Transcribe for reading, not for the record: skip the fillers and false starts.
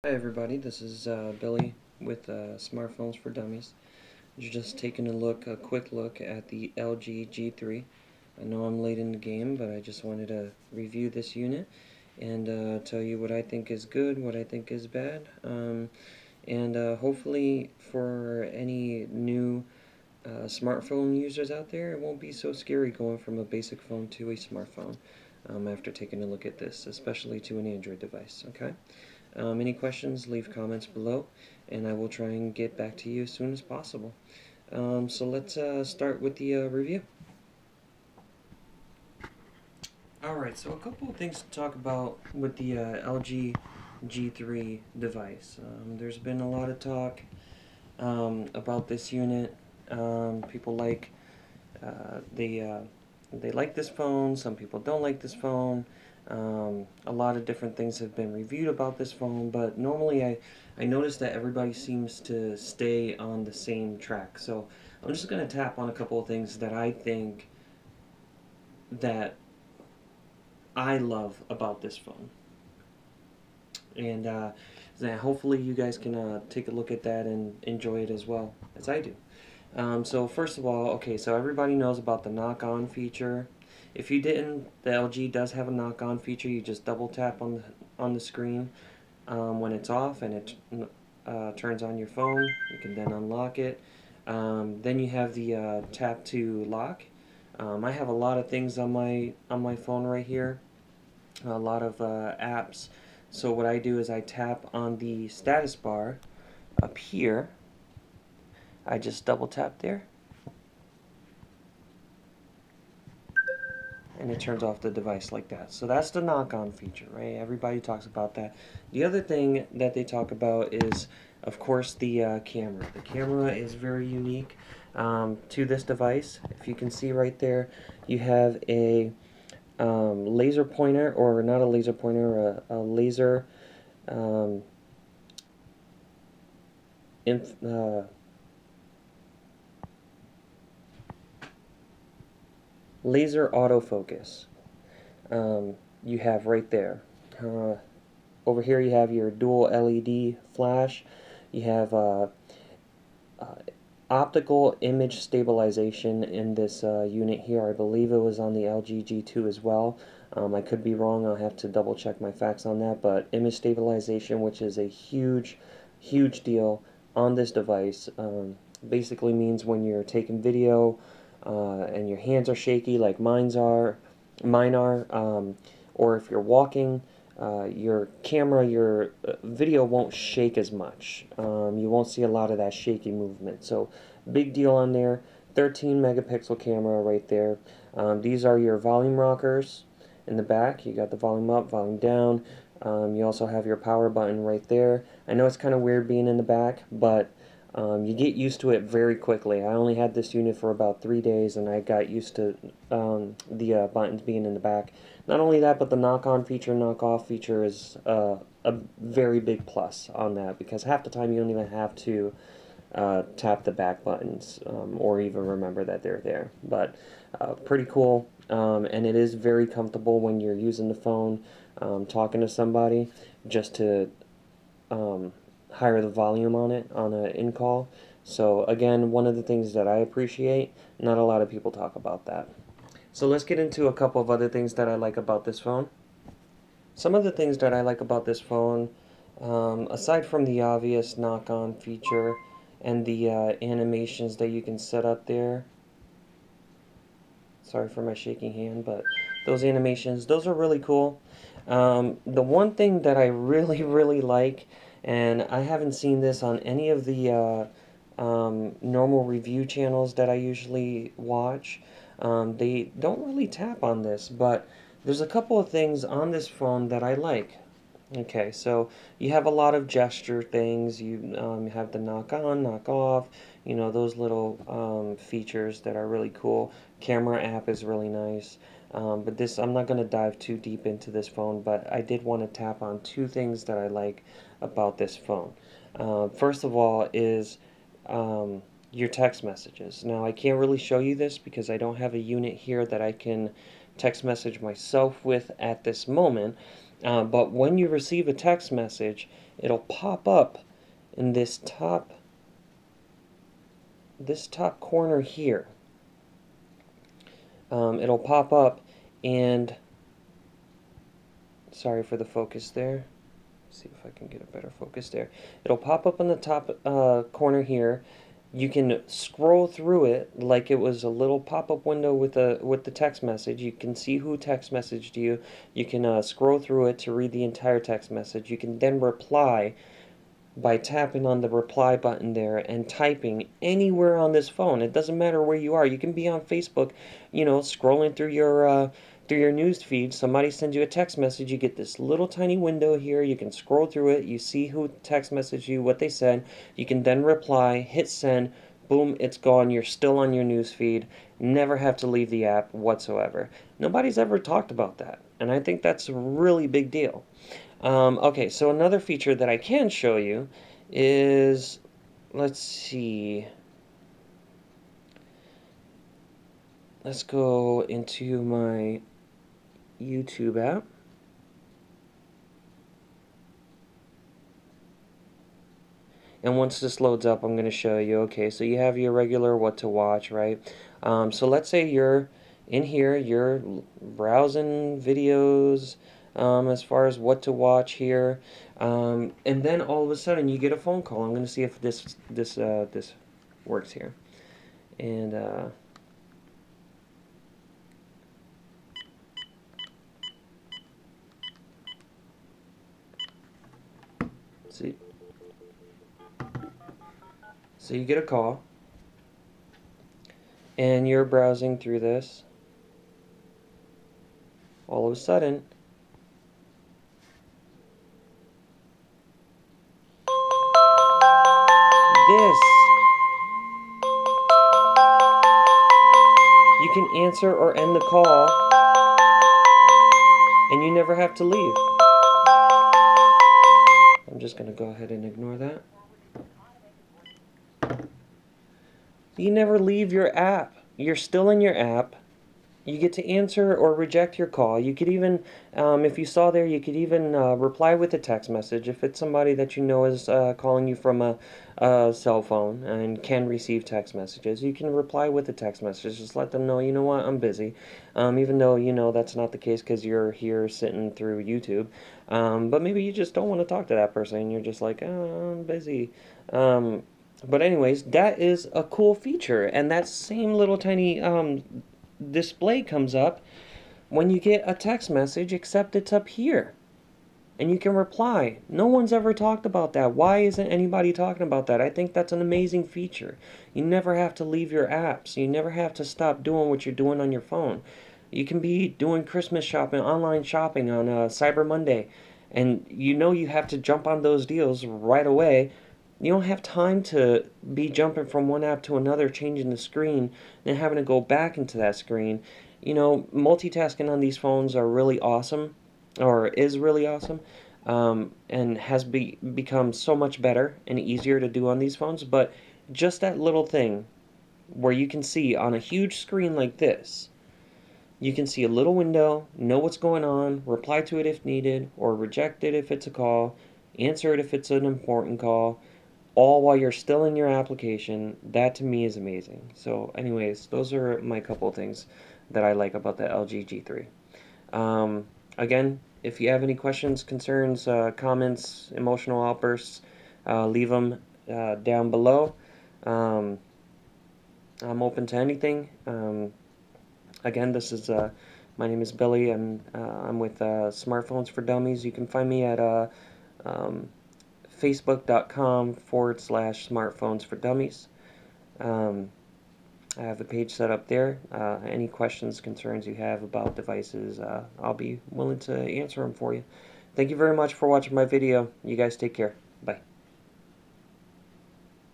Hi everybody, this is Billy with Smartphones for Dummies. You're just taking a quick look at the LG G3. I know I'm late in the game, but I just wanted to review this unit and tell you what I think is good, what I think is bad, and hopefully for any new smartphone users out there, it won't be so scary going from a basic phone to a smartphone after taking a look at this, especially to an Android device, okay? Any questions, leave comments below, and I will try and get back to you as soon as possible. So let's start with the review. Alright, so a couple of things to talk about with the LG G3 device. There's been a lot of talk about this unit. People like they like this phone. Some people don't like this phone. A lot of different things have been reviewed about this phone, but normally I notice that everybody seems to stay on the same track. So I'm just going to tap on a couple of things that I think that I love about this phone. And then hopefully you guys can take a look at that and enjoy it as well as I do. So first of all, okay, so everybody knows about the knock-on feature. If you didn't, the LG does have a knock-on feature. You just double tap on the screen when it's off, and it turns on your phone. You can then unlock it. Then you have the tap to lock. I have a lot of things on my phone right here, a lot of apps. So what I do is I tap on the status bar up here. I just double tap there, and it turns off the device like that. So that's the knock-on feature, right? Everybody talks about that. The other thing that they talk about is, of course, the camera. The camera is very unique to this device. If you can see right there, you have a laser pointer, or not a laser pointer, a laser inf laser autofocus. You have right there. Over here you have your dual LED flash. You have optical image stabilization in this unit here. I believe it was on the LG G2 as well. I could be wrong. I'll have to double check my facts on that. But image stabilization, which is a huge deal on this device, basically means when you're taking video and your hands are shaky like mine are, or if you're walking, your camera, your video won't shake as much. You won't see a lot of that shaky movement. So big deal on there. 13 megapixel camera right there. These are your volume rockers in the back. You got the volume up, volume down. You also have your power button right there. I know it's kind of weird being in the back, but you get used to it very quickly. I only had this unit for about 3 days, and I got used to the buttons being in the back. Not only that, but the knock-on feature, knock-off feature is a very big plus on that, because half the time you don't even have to tap the back buttons or even remember that they're there. But pretty cool, and it is very comfortable when you're using the phone, talking to somebody, just to higher the volume on it on an in-call. So again, one of the things that I appreciate, not a lot of people talk about that. So let's get into a couple of other things that I like about this phone. Some of the things that I like about this phone, aside from the obvious knock-on feature and the animations that you can set up there. Sorry for my shaking hand, but those animations, those are really cool. The one thing that I really like, and I haven't seen this on any of the normal review channels that I usually watch, they don't really tap on this, but there's a couple of things on this phone that I like. Okay, so you have a lot of gesture things. You have the knock on, knock off, you know, those little features that are really cool. Camera app is really nice. But this, I'm not going to dive too deep into this phone, but I did want to tap on two things that I like about this phone. First of all is your text messages. Now, I can't really show you this because I don't have a unit here that I can text message myself with at this moment. But when you receive a text message, it'll pop up in this top corner here. It'll pop up, and sorry for the focus there. Let's see if I can get a better focus there. It'll pop up in the top corner here. You can scroll through it like it was a little pop-up window with the text message. You can see who text messaged you. You can scroll through it to read the entire text message. You can then reply by tapping on the reply button there and typing anywhere on this phone. It doesn't matter where you are. You can be on Facebook, you know, scrolling through your news feed. Somebody sends you a text message. You get this little tiny window here. You can scroll through it. You see who text messaged you, what they said. You can then reply, hit send. Boom, it's gone. You're still on your news feed. Never have to leave the app whatsoever. Nobody's ever talked about that, and I think that's a really big deal. Okay, so another feature that I can show you is, let's see, let's go into my YouTube app. And once this loads up, I'm going to show you. Okay, so you have your regular what to watch, right? So let's say you're in here, you're browsing videos, as far as what to watch here, and then all of a sudden you get a phone call. I'm going to see if this works here, and see. So you get a call, and you're browsing through this. All of a sudden, this, you can answer or end the call, and you never have to leave. I'm just going to go ahead and ignore that. You never leave your app. You're still in your app. You get to answer or reject your call. You could even, if you saw there, you could even reply with a text message. If it's somebody that you know is calling you from a cell phone and can receive text messages, you can reply with a text message. Just let them know, you know what, I'm busy. Even though, you know, that's not the case because you're here sitting through YouTube. But maybe you just don't want to talk to that person and you're just like, oh, I'm busy. But anyways, that is a cool feature, and that same little tiny display comes up when you get a text message, except it's up here, and you can reply. No one's ever talked about that. Why isn't anybody talking about that? I think that's an amazing feature. You never have to leave your apps. You never have to stop doing what you're doing on your phone. You can be doing Christmas shopping, online shopping on Cyber Monday, and you know you have to jump on those deals right away. You don't have time to be jumping from one app to another, changing the screen, then having to go back into that screen. You know, multitasking on these phones are really awesome, or is really awesome, and has become so much better and easier to do on these phones. But just that little thing where you can see on a huge screen like this, you can see a little window, know what's going on, reply to it if needed, or reject it if it's a call, answer it if it's an important call, all while you're still in your application. That to me is amazing. So anyways, those are my couple of things that I like about the LG G3. Again, if you have any questions, concerns, comments, emotional outbursts, leave them down below. I'm open to anything. Again, this is my name is Billy, and I'm with Smartphones for Dummies. You can find me at facebook.com/smartphones for dummies. I have a page set up there. Any questions, concerns you have about devices, I'll be willing to answer them for you. Thank you very much for watching my video. You guys take care. Bye.